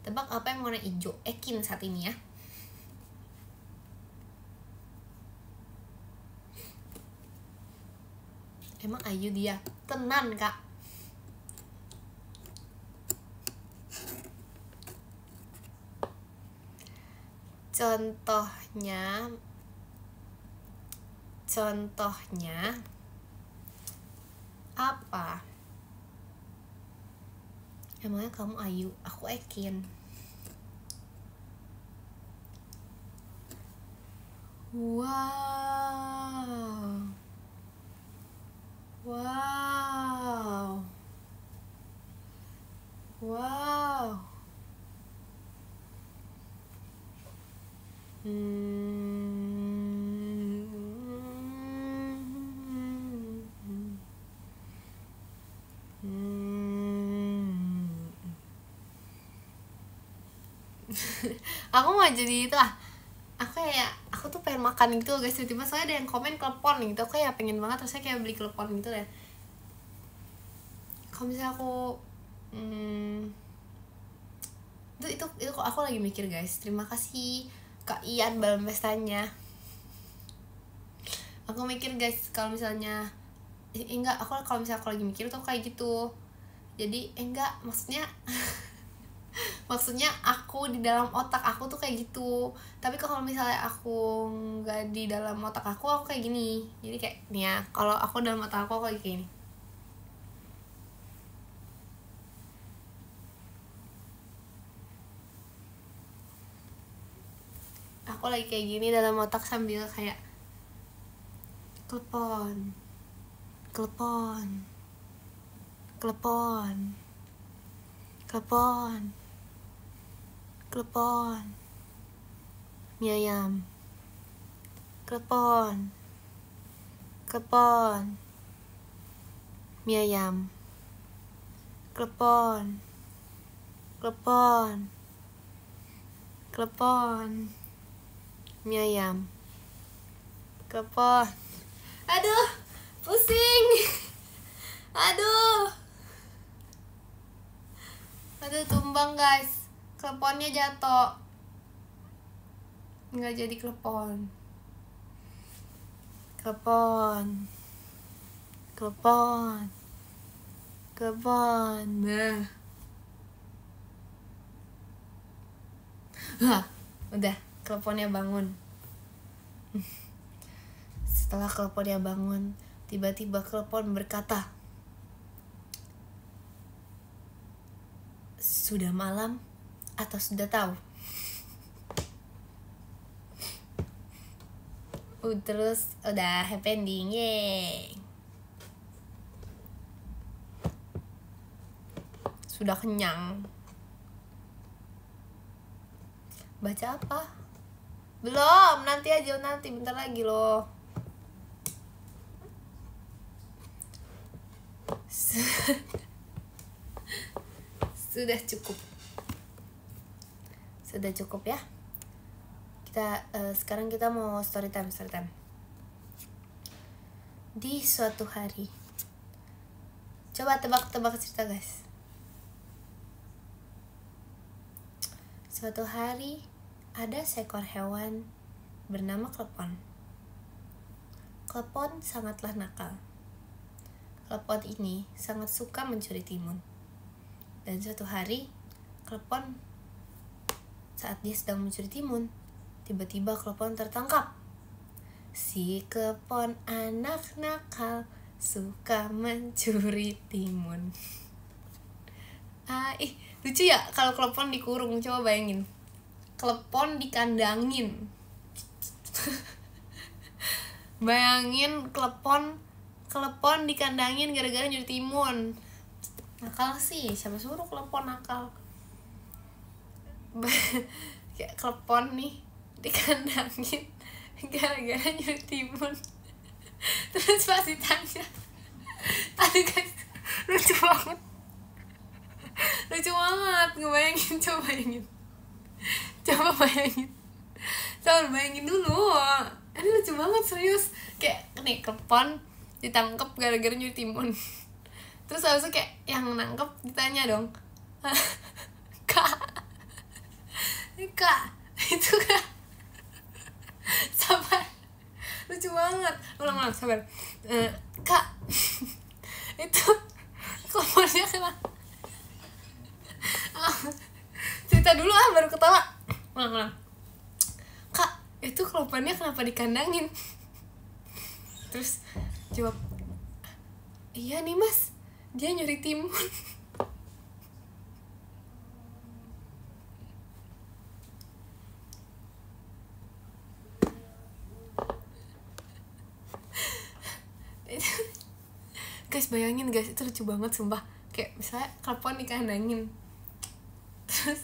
tebak apa yang warna hijau Ekin saat ini ya. Emang ayu dia? Tenan Kak. Contohnya apa? Emangnya kamu ayu, aku Ekin. Wow. Aku mau jadi itu lah. Aku tuh pengen makan gitu guys, tiba-tiba soalnya ada yang komen klepon gitu. Aku kayak pengen banget, terus saya kayak beli klepon gitu deh. Kalau misalnya aku itu kok aku lagi mikir guys. Terima kasih Kak Ian balon pestanya. Aku mikir guys, kalau misalnya enggak, aku kalau misalnya aku lagi mikir tuh kayak gitu. Jadi enggak, maksudnya maksudnya aku di dalam otak aku tuh kayak gitu. Tapi kalau misalnya aku nggak di dalam otak aku kayak gini. Jadi kayak nih ya, kalau aku dalam otak aku kayak gini. Aku lagi kayak gini dalam otak sambil kayak telepon, telepon, telepon, telepon, telepon, mie ayam, telepon, telepon, mie ayam, telepon, telepon, telepon, mie ayam, telepon. Aduh, pusing. Aduh, tumbang guys, teleponnya jatuh, nggak jadi telepon, telepon, telepon, telepon. Nah, udah, teleponnya bangun. Setelah teleponnya bangun, tiba-tiba telepon berkata, sudah malam atau sudah tahu? Terus udah happy ending, yeay. Sudah kenyang. Baca apa? Belum, nanti aja, nanti bentar lagi loh. Sudah cukup. Sudah cukup ya. Kita sekarang kita mau story time. Di suatu hari. Coba tebak cerita guys. Suatu hari ada seekor hewan bernama klepon. Klepon sangatlah nakal. Klepon ini sangat suka mencuri timun. Dan suatu hari, klepon saat dia sedang mencuri timun, tiba-tiba klepon tertangkap. Si klepon anak nakal suka mencuri timun. Lucu ya kalau klepon dikurung. Coba bayangin, klepon dikandangin. Bayangin klepon dikandangin gara-gara nyuri timun. Nakal sih, siapa suruh klepon nakal? Kayak klepon nih dikandangin gara-gara nyuri timun. Terus pas ditanya, aduh guys, lucu banget, ngebayangin. Coba bayangin dulu. Ini lucu banget, serius. Kayak nih, klepon ditangkap gara-gara nyuri timun. Terus habis itu kayak yang nangkep ditanya dong, kak itu kak, sabar, lucu banget. Ulang sabar. Kak, itu kelompoknya kenapa? Cerita dulu baru ketawa. Ulang. Kak, itu kelopanya kenapa dikandangin? Terus jawab, iya nih mas, dia nyuri timun. Guys, bayangin guys, itu lucu banget sumpah. Kayak misalnya klepon dikandangin, terus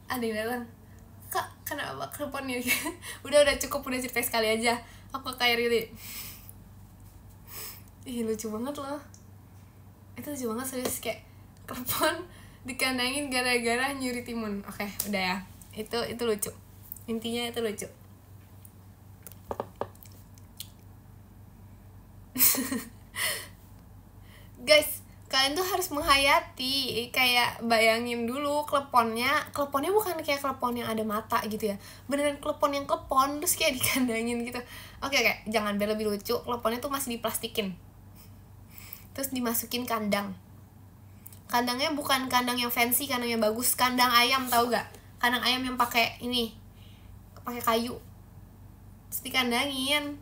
ada yang datang, kak kenapa klepon ini? udah cukup, udah cerita sekali aja. Aku kayak Riri. Lucu banget loh. Itu lucu banget, serius. Kayak klepon dikandangin gara-gara nyuri timun. Oke, udah ya. Itu lucu. Intinya itu lucu. Guys, kalian tuh harus menghayati. Kayak bayangin dulu kleponnya bukan kayak klepon yang ada mata gitu ya, beneran klepon yang klepon terus kayak dikandangin gitu. Oke, jangan, biar lebih lucu, kleponnya tuh masih diplastikin terus dimasukin kandangnya bukan kandang yang fancy, kandang yang bagus, kandang ayam, tahu gak? Kandang ayam yang pakai kayu terus dikandangin.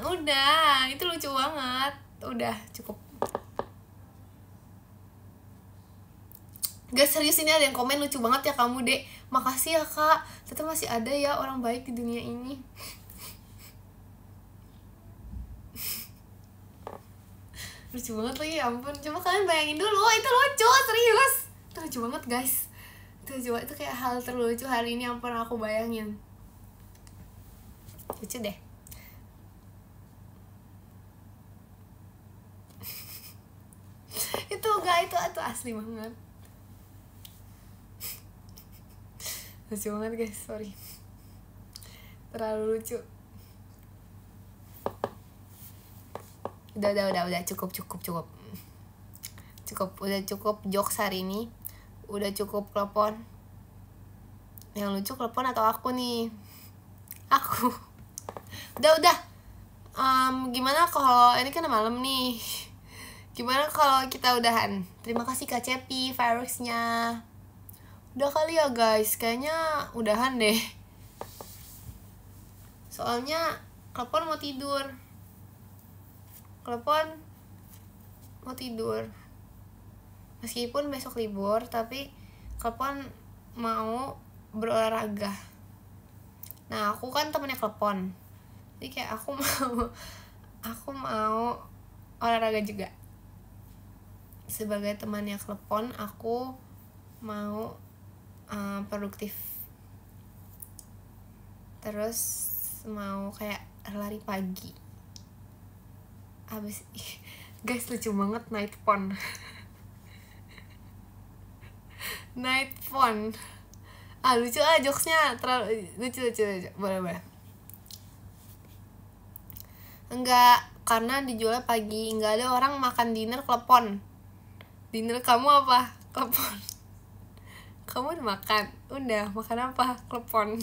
Udah, itu lucu banget. Udah, cukup. Guys, serius, ini ada yang komen, lucu banget ya kamu, Dek. Makasih ya, Kak. Ternyata masih ada ya orang baik di dunia ini. Lucu banget lagi, ampun. Coba kalian bayangin dulu, itu lucu, serius. Itu lucu banget, guys. Itu kayak hal terlucu hari ini yang pernah aku bayangin. Lucu deh. itu asli banget. Lucu banget guys, sorry. Terlalu lucu. Udah, cukup. Udah cukup jokes hari ini. Udah cukup klepon. Yang lucu klepon atau aku nih? Aku. Udah. Gimana kalau ini kan malam nih? Gimana kalau kita udahan? Terima kasih Kak Cepi fireworksnya. Udah kali ya guys, kayaknya udahan deh. Soalnya klepon mau tidur. Meskipun besok libur, tapi klepon mau berolahraga. Nah, aku kan temennya klepon, jadi kayak aku mau olahraga juga. Sebagai temannya klepon, aku mau produktif. Terus mau kayak lari pagi. Habis guys, lucu banget night phone. Night phone. Lucu jokesnya, terlalu lucu. Boleh. Enggak, karena dijual pagi, enggak ada orang makan dinner klepon. Dinner kamu apa? Klepon. Kamu udah makan? Udah, makan apa? Klepon.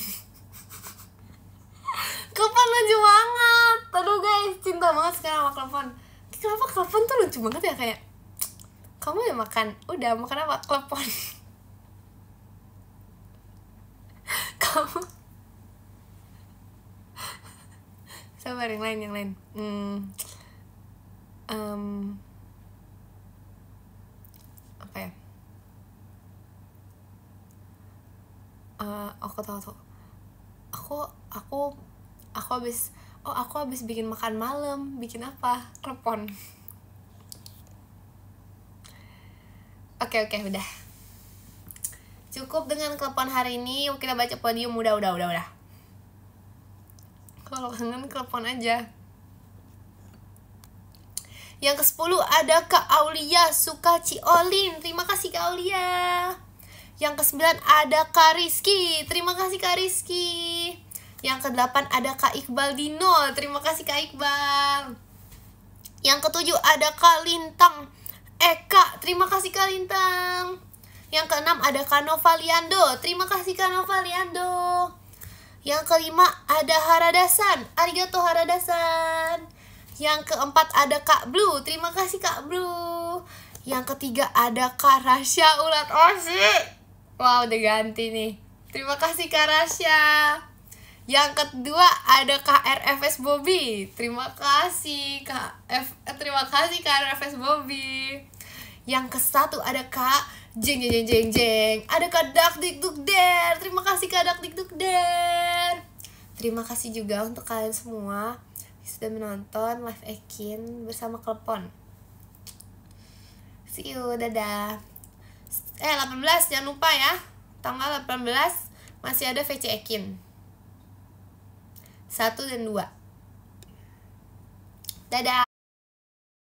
Klepon lucu banget. Aduh guys, cinta banget sekarang sama klepon. Kenapa klepon tuh lucu banget ya, kayak kamu udah makan? Udah, makan apa? Klepon. Kamu sabar, yang lain. Apa ya? Aku tahu. Aku habis bikin makan malam. Bikin apa? Klepon. Oke, udah. Cukup dengan klepon hari ini. Yuk kita baca podium. Udah. Kalau kangen klepon aja. Yang ke-10 ada Kak Aulia Sukaciolin. Terima kasih Kak Aulia. Yang ke-9 ada Kak Rizky. Terima kasih Kak Rizky. Yang ke-8 ada Kak Iqbal Dino. Terima kasih Kak Iqbal. Yang ke-7 ada Kak Lintang Eka. Terima kasih Kak Lintang. Yang ke-6 ada Kak Nova Liando. Terima kasih Kak Nova Liando. Yang ke-5 ada Haradasan. Arigato Haradasan. Yang ke-4 ada Kak Blue. Terima kasih Kak Blue. Yang ke-3 ada Kak Rasya Ulat Osi. Wow, udah ganti nih. Terima kasih Kak Rasya. Yang kedua ada Kak RFS Bobby. Terima kasih Kak RFS Bobby. Yang ke-1 ada Kak Jeng. Ada Kak Dakdikdukder. Terima kasih Kak Dakdikdukder. Terima kasih juga untuk kalian semua yang sudah menonton live Ekin bersama Klepon. See you, dadah. 18 jangan lupa ya. Tanggal 18 masih ada VC Ekin 1 dan 2. Dadah.